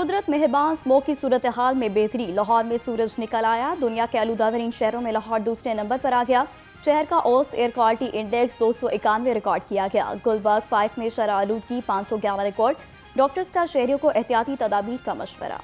कुदरत मेहरबान स्मोक की सूरत हाल में बेहतरी। लाहौर में सूरज निकल आया। दुनिया के आलूदा तरीन शहरों में लाहौर दूसरे नंबर पर आ गया। शहर का औसत एयर क्वालिटी इंडेक्स 291 रिकॉर्ड किया गया। गुलबर्ग 5 में शरह आलूदगी 511 रिकॉर्ड। डॉक्टर्स का शहरियों को एहतियाती तदाबीर का मशवरा।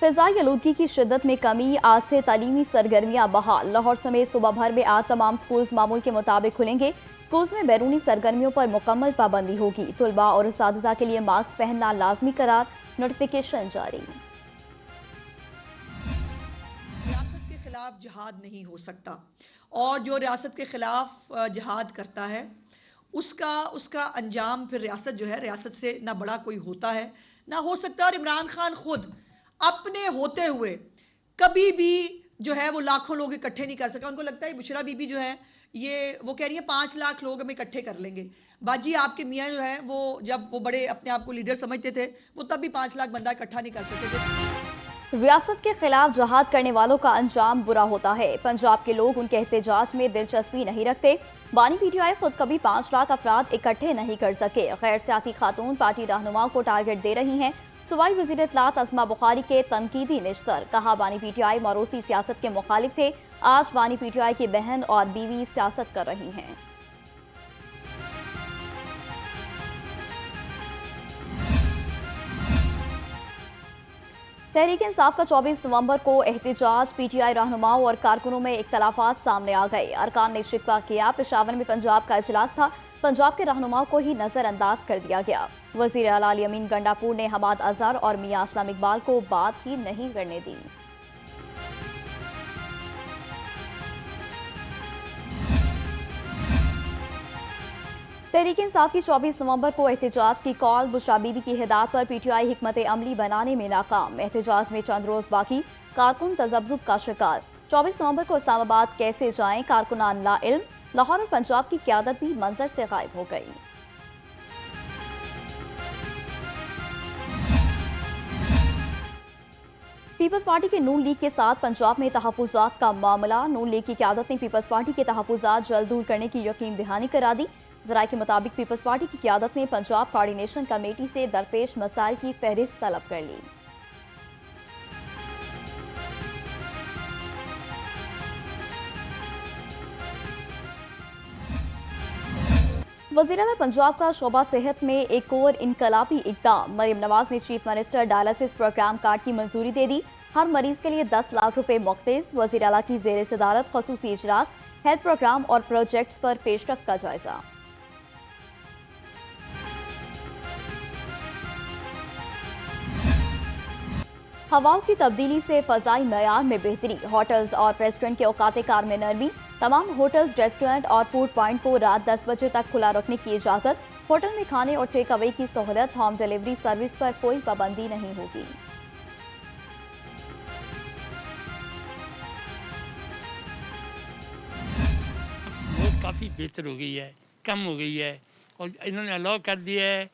फिजाई आलूदगी की शिद्दत में कमी। आज से तालीमी सरगर्मियां बहाल। लाहौर समेत सुबह भर में आज तमाम स्कूल्स मामूल के मुताबिक खुलेंगे। स्कूल्स में बैरूनी सरगर्मियों पर मुकम्मल पाबंदी होगी। तुलबा और उस्तादिज़ा के लिए मास्क पहनना लाजमी करार। नोटिफिकेशन जारी। रियासत के खिलाफ जिहाद नहीं हो सकता और जो रियासत के खिलाफ जिहाद करता है उसका अंजाम फिर रियासत जो है, रियासत से ना बड़ा कोई होता है ना हो सकता। और इमरान खान खुद अपने होते हुए कभी भी जो है वो लाखों लोग इकट्ठे नहीं कर सका। उनको लगता है बुशरा बीबी जो है ये वो कह रही है 5 लाख लोग हम इकट्ठे कर लेंगे। बाजी आपके मियाँ जो है वो जब वो बड़े अपने आप को लीडर समझते थे वो तब भी 5 लाख बंदा इकट्ठा नहीं कर सकते थे। रियासत के खिलाफ जहाद करने वालों का अंजाम बुरा होता है। पंजाब के लोग उनके एहतजाज में दिलचस्पी नहीं रखते। बानी पीटीआई खुद कभी 5 लाख अफराद इकट्ठे नहीं कर सके। गैर सियासी खातून पार्टी रहनुमाओं को टारगेट दे रही हैं। सूबाई वज़ीर इत्तलात अस्मा बुखारी के तनकीदी निश्तर। कहा बानी पीटीआई मौरूसी सियासत के मुखालिफ थे। आज बानी पीटीआई की बहन और बीवी सियासत कर रही हैं। तहरीक इंसाफ का 24 नवंबर को एहतजाज। पीटीआई रहनुमाओं और कारकुनों में इख्तलाफात सामने आ गए। अरकान ने शिकवा किया। पेशावर में पंजाब का इजलास था। पंजाब के रहनुमाओं को ही नजरअंदाज कर दिया गया। वजीर आला अमीन गंडापुर ने हमाद अजहर और मियां असलम इकबाल को बात ही नहीं करने दी। तहरीक इंसाफ की 24 नवंबर को एहतजाज की कॉल। बुशरा बीबी की हिदायत पर पीटीआई हिकमत अमली बनाने में नाकाम। एहतजाज में चंद रोज बाकी। कारकुन तजब्जुब का शिकार। 24 नवंबर को इस्लामाबाद कैसे जाएं, कारकुनान ला इल्म। लाहौर और पंजाब की क़यादत भी मंजर से गायब हो गई। पीपल्स पार्टी के नून लीग के साथ पंजाब में तहफ़्फ़ुज़ात का मामला। नून लीग की क़यादत ने पीपल्स पार्टी के तहफ़्फ़ुज़ात जल्द दूर करने की यकीन दहानी करा दी। ज़राए के मुताबिक पीपल्स पार्टी की क़यादत ने पंजाब कोऑर्डिनेशन कमेटी से दरपेश मसाइल की फहरिस्त तलब कर ली। वज़ीर आला पंजाब का शोबा सेहत में एक और इनकलाबी इक़दाम। मरीम नवाज ने chief minister dialysis programme card की मंजूरी दे दी। हर मरीज के लिए 10 लाख रुपए मुख्तस। वज़ीर आला की ज़ेर सदारत ख़ुसूसी इजलास। हेल्थ प्रोग्राम और प्रोजेक्ट्स पर पेशरफ्त का जायजा। हवाओं की तब्दीली से फ़ज़ाई मयार में बेहतरी। होटल्स और रेस्टोरेंट के औकात कार में नरमी। तमाम होटल्स, रेस्टोरेंट और फूड पॉइंट को रात 10 बजे तक खुला रखने की इजाज़त। होटल में खाने और टेक अवे की सहूलत। होम डिलीवरी सर्विस पर कोई पाबंदी नहीं होगी। स्मोक काफ़ी बेहतर हो गई है, कम हो गई है और इन्होंने अलाउ कर दिया है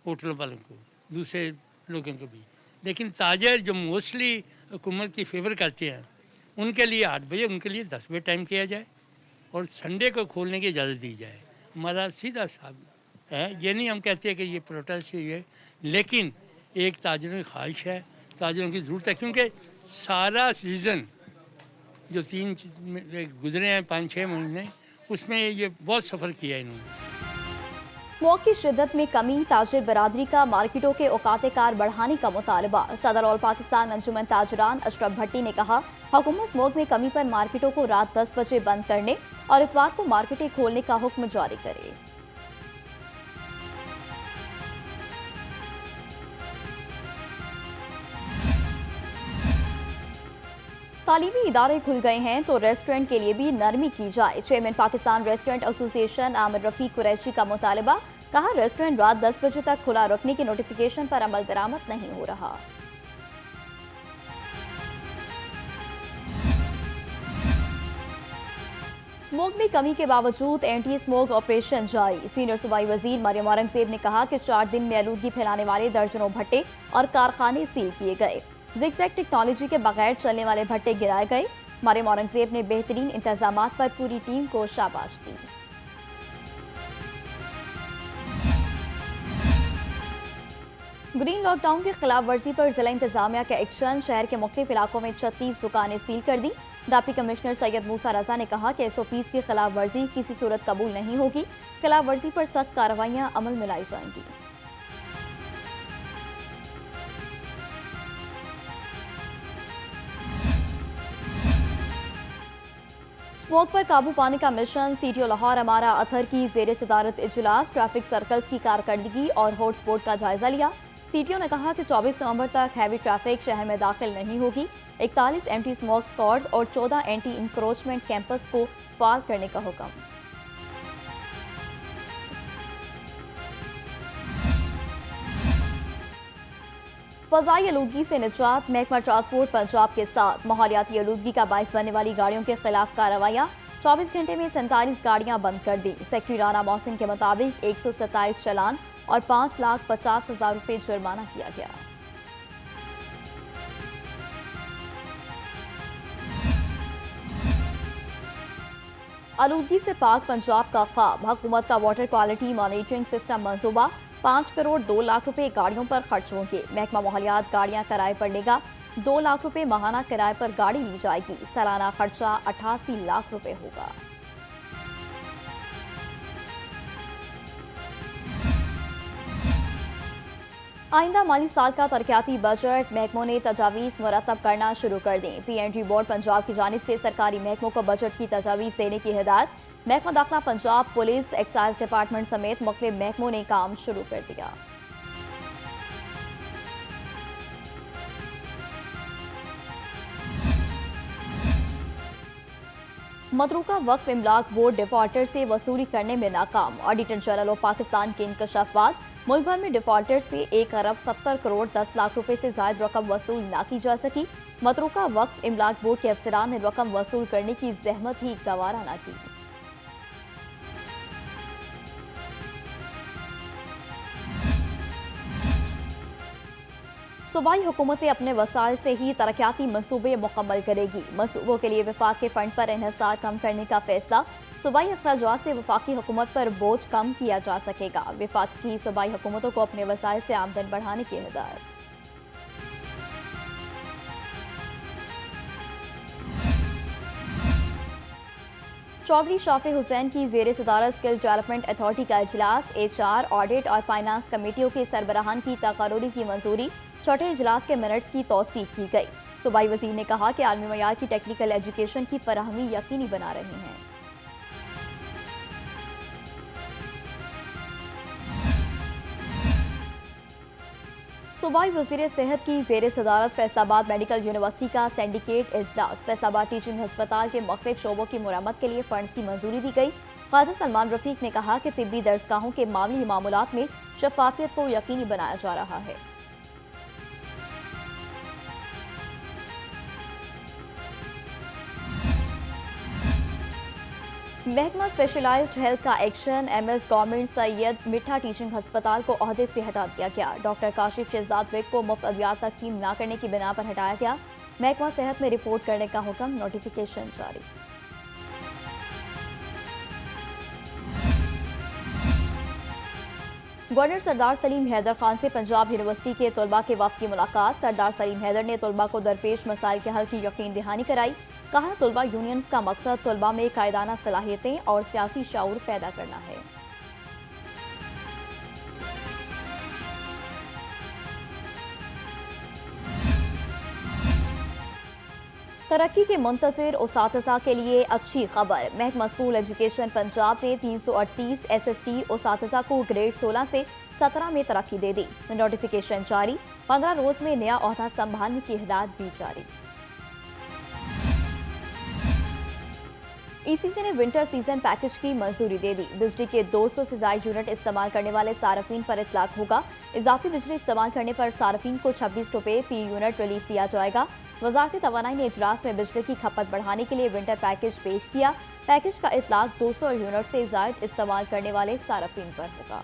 होटल वालों को, दूसरे लोगों को भी। लेकिन ताजर जो मोस्टली हुकूमत की फेवर करते हैं उनके लिए 8 बजे, उनके लिए 10 बजे टाइम किया जाए और संडे को खोलने की इजाज़त दी जाए। हमारा सीधा साहब है, ये नहीं हम कहते हैं कि ये प्रोटेस्ट है, लेकिन एक ताजरों की ख्वाहिश है, ताजरों की ज़रूरत है, क्योंकि सारा सीज़न जो 3 गुजरे हैं 5-6 महीने, उसमें ये बहुत सफ़र किया है इन्होंने। स्मोक की शिद्दत में कमी। ताजिर बरादरी का मार्केटों के औकात कार बढ़ाने का मुतालबा। सदर ऑल पाकिस्तान अंजुमन ताजरान अशरफ भट्टी ने कहा, हुकूमत स्मोक में कमी पर मार्केटों को रात 10 बजे बंद करने और इतवार को मार्केटें खोलने का हुक्म जारी करे। तालीमी इदारे खुल गए हैं तो रेस्टोरेंट के लिए भी नरमी की जाए। Chairman Pakistan restaurant association Aamir Rafiq Qureshi का मुतालबा। कहा, रेस्टोरेंट रात 10 बजे तक खुला रखने की नोटिफिकेशन पर अमल दरामद नहीं हो रहा। स्मोक में कमी के बावजूद एंटी स्मोक ऑपरेशन जारी। सीनियर सूबाई वजीर मरियम औरंगजेब ने कहा कि 4 दिन में आलूदगी फैलाने वाले दर्जनों भट्टे और कारखाने सील किए गए। ज़िगज़ैग टेक्नोलॉजी के बगैर चलने वाले भट्टे गिराए गए। मरियम औरंगजेब ने बेहतरीन इंतजामात पर पूरी टीम को शाबाश दी। ग्रीन लॉकडाउन की खिलाफ वर्जी पर जिला इंतजामिया के एक्शन। शहर के मुख्तलिफ इलाकों में 36 दुकानें सील कर दी। डिप्टी कमिश्नर सैयद मूसा रजा ने कहा कि SOPs की खिलाफ वर्जी किसी सूरत कबूल नहीं होगी। खिलाफ वर्जी पर सख्त कार्रवाइयां अमल में लाई जाएंगी। स्मोक पर काबू पाने का मिशन। CTO लाहौर अमारा अथर की जेर सदारत इजलास। ट्रैफिक सर्कल्स की कारकर्दगी और हॉटस्पॉट का जायजा लिया। CTO ने कहा कि 24 नवंबर तक हैवी ट्रैफिक शहर में दाखिल नहीं होगी। 41 एंटी स्मोक स्क्वाड्स और 14 एंटी इंक्रोचमेंट कैंपस को फाल करने का हुक्म। फजाई आलूदगी से निजात। महकमा ट्रांसपोर्ट पंजाब के साथ माहौलियाती आलूदगी का बायस बनने वाली गाड़ियों के खिलाफ कार्रवाइयां। 24 घंटे में 47 गाड़ियां बंद कर दी। सेक्रेटरी राना मोहसिन के मुताबिक 127 चालान और 5,50,000 रुपये जुर्माना किया गया। आलूदगी से पाक पंजाब का ख्वाब। हुकूमत का वाटर क्वालिटी मॉनिटरिंग सिस्टम मंसूबा। 5 करोड़ 2 लाख रुपए गाड़ियों पर खर्च होंगे। महकमा माहौलियात गाड़ियां किराए पर लेगा। 2 लाख रुपए माहाना किराए पर गाड़ी ली जाएगी। सालाना खर्चा 88 लाख रुपए होगा। आइंदा माली साल का तरक्याती बजट महकमों ने तजावीज़ मुरतब करना शुरू कर दी। PNG बोर्ड पंजाब की जानिब से सरकारी महकमों को बजट की तजावीज़ देने की हिदायत। महकमा दाखिला पंजाब, पुलिस, एक्साइज डिपार्टमेंट समेत मुख्तलिफ महकमों ने काम शुरू कर दिया। मतरूका वक्फ इमलाक बोर्ड डिफॉल्टर से वसूली करने में नाकाम। ऑडिटर जनरल ऑफ पाकिस्तान के इंकशाफात। मुल्क भर में डिफॉल्टर से 1 अरब 70 करोड़ 10 लाख रुपए से ज्यादा रकम वसूल न की जा सकी। मतरूका वक्फ इमलाक बोर्ड के अफसरान ने रकम वसूल करने की जहमत ही गवारा न की। सूबाई हुकूमतें अपने वसाइल से ही तरक्याती मंसूबे मुकम्मल करेगी। मंसूबों के लिए वफाक के फंड पर इन्हिसार कम करने का फैसला। सूबाई अखराजात से वफाकी हुकूमत पर बोझ कम किया जा सकेगा। वफाक की सूबाई हुकूमतों को अपने वसाइल से आमदन बढ़ाने की हिदायत। चौधरी शाफी हुसैन की जेर सदारत स्किल डेवलपमेंट अथॉरिटी का इजलास। HR, ऑडिट और फाइनेंस कमेटियों के सरबराहान की तकारूरी की मंजूरी। छठे इजलास के मिनट्स की तौसीक की गई। सूबाई वजीर ने कहा कि आलमी मयार की टेक्निकल एजुकेशन की फराहमी यकीनी बना रहे हैं। सूबाई वज़ीर सेहत की जेर सदारत फैसलाबाद मेडिकल यूनिवर्सिटी का सिंडिकेट इजलास। फैसलाबाद टीचिंग हस्पताल के मुख्तलिफ शोबों की मुरम्मत के लिए फंड्स की मंजूरी दी गई। ख्वाजा सलमान रफीक ने कहा कि तिब्बी दरसगाहों के मामूली मामूलात में शफाफियत को यकीनी बनाया जा रहा है। महकमा स्पेशलाइज्ड हेल्थ का एक्शन। MS गवर्नमेंट सैयद मिठा टीचिंग हस्पताल को ओहदे से हटा दिया गया। डॉक्टर काशिफ शहजाद बेग को मुफ्त अद्वियात तकसीम न करने की बिना पर हटाया गया। महकमा सेहत में रिपोर्ट करने का हुक्म। नोटिफिकेशन जारी। गवर्नर सरदार सलीम हैदर खान से पंजाब यूनिवर्सिटी के तलबा के वफ्द की मुलाकात। सरदार सलीम हैदर ने तलबा को दरपेश मसाइल के हल की यकीन दहानी कराई। कहा, तलबा यूनियंस का मकसद तलबा में कायदाना सलाहियतें और सियासी शऊर पैदा करना है। तरक्की के मुंतज़िर उसातिज़ा के लिए अच्छी खबर। महकमा स्कूल एजुकेशन पंजाब ने 338 SST उसातिज़ा को ग्रेड 16 से 17 में तरक्की दे दी। नोटिफिकेशन जारी। 15 रोज में नया ओहदा संभालने की हिदायत भी जारी। ECC ने विंटर सीजन पैकेज की मंजूरी दे दी। बिजली के 200 से ज्यादा यूनिट इस्तेमाल करने वाले सार्फिन पर इतलाक होगा। इजाफी बिजली इस्तेमाल करने पर सार्फिन को 26 रुपये फी यूनिट रिलीफ दिया जाएगा। वजारत तवानाई ने इजलास में बिजली की खपत बढ़ाने के लिए विंटर पैकेज पेश किया। पैकेज का इतलाक 200 यूनिट से ज्यादा इस्तेमाल करने वाले सार्फिन पर होगा।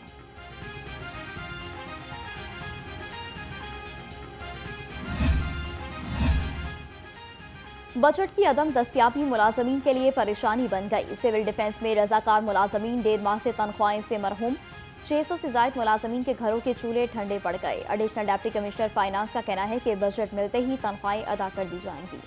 बजट की अदम दस्तियाबी मुलाजमीन के लिए परेशानी बन गई। सिविल डिफेंस में रजाकार मुलाजमीन 1.5 माह से तनख्वाहें से मरहूम। 600 से ज्यादा मुलाजमीन के घरों के चूल्हे ठंडे पड़ गए। एडिशनल डिप्टी कमिश्नर फाइनेंस का कहना है कि बजट मिलते ही तनख्वाहें अदा कर दी जाएंगी।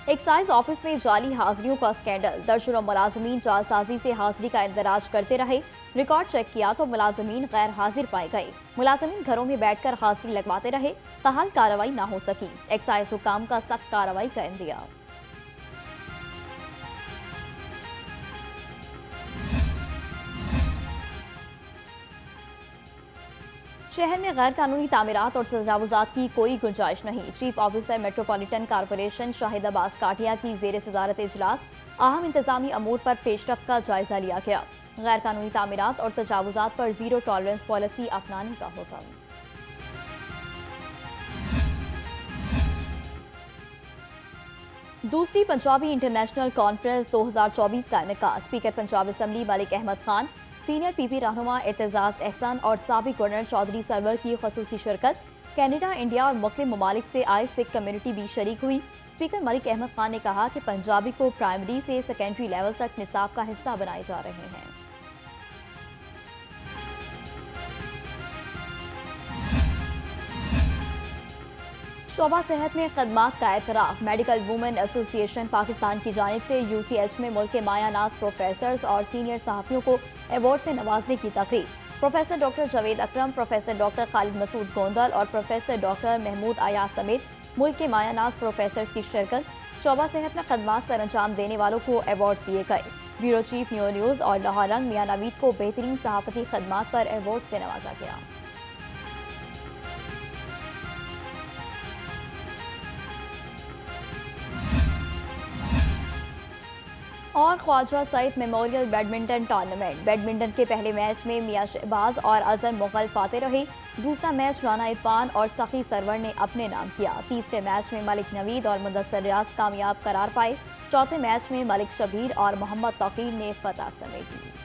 एक्साइज ऑफिस में जाली हाजिरियों का स्कैंडल। दर्जनों मुलाजमीन जालसाजी से हाजिरी का इंदराज करते रहे। रिकॉर्ड चेक किया तो मुलाजमीन गैर हाजिर पाए गए। मुलाजमीन घरों में बैठकर हाजिरी लगवाते रहे, ताहाल कार्रवाई न हो सकी। एक्साइज हुकाम का सख्त कार्रवाई का इंदिया। शहर में गैर कानूनी तामीरात और तजावुजात की कोई गुंजाइश नहीं। Chief officer metropolitan corporation Shahid Abbas Kathia की जेर सदारत इजलास अहम इंतजामी अमूर पर पेशरफ्त का जायजा लिया गया। गैर कानूनी तामीरात और तजावुजात पर जीरो टॉलरेंस पॉलिसी अपनाने का हुक्म। दूसरी पंजाबी इंटरनेशनल कॉन्फ्रेंस 2024 का इनेकाद। Speaker Punjab assembly Malik Ahmad Khan, senior PP रहनुमा एतजाज एहसान और साबिक गवर्नर चौधरी सरवर की खसूसी शिरकत। कनाडा, इंडिया और मुख्तलिफ ममालिक से आए सिख कम्युनिटी भी शरीक हुई। स्पीकर मलिक अहमद खान ने कहा कि पंजाबी को प्राइमरी से सेकेंडरी लेवल तक निसाब का हिस्सा बनाए जा रहे हैं। शोबा सेहत में खदमात का एतराफ़। मेडिकल वुमेन एसोसिएशन पाकिस्तान की जानिब से UCH में मुल्क के मायानाज प्रोफेसर्स और सीनियर सहाफ़ियों को अवार्ड से नवाजने की तकरीब। प्रोफेसर डॉक्टर जावेद अकरम, प्रोफेसर डॉक्टर खालिद मसूद गोंदल और प्रोफेसर डॉक्टर महमूद अयाज समेत मुल्क के मायानाज प्रोफेसर्स की शिरकत। शोबा सेहत में खदमात सर अंजाम देने वालों को अवार्ड दिए गए। ब्यूरो चीफ न्यू न्यूज़ और लाहौर रंग मियां नवीद को बेहतरीन सहाफ़ती खदमात पर अवार्ड से नवाजा गया। और Khawaja Saeed memorial badminton tournament. Badminton के पहले मैच में मियां शहबाज और अजहर मुगल फाते रहे। दूसरा मैच राना इरफान और सखी सरवर ने अपने नाम किया। तीसरे मैच में मलिक नवीद और मुदस्सर रियाज कामयाब करार पाए। चौथे मैच में मलिक शबीर और मोहम्मद तौकीर ने फतह समेटी।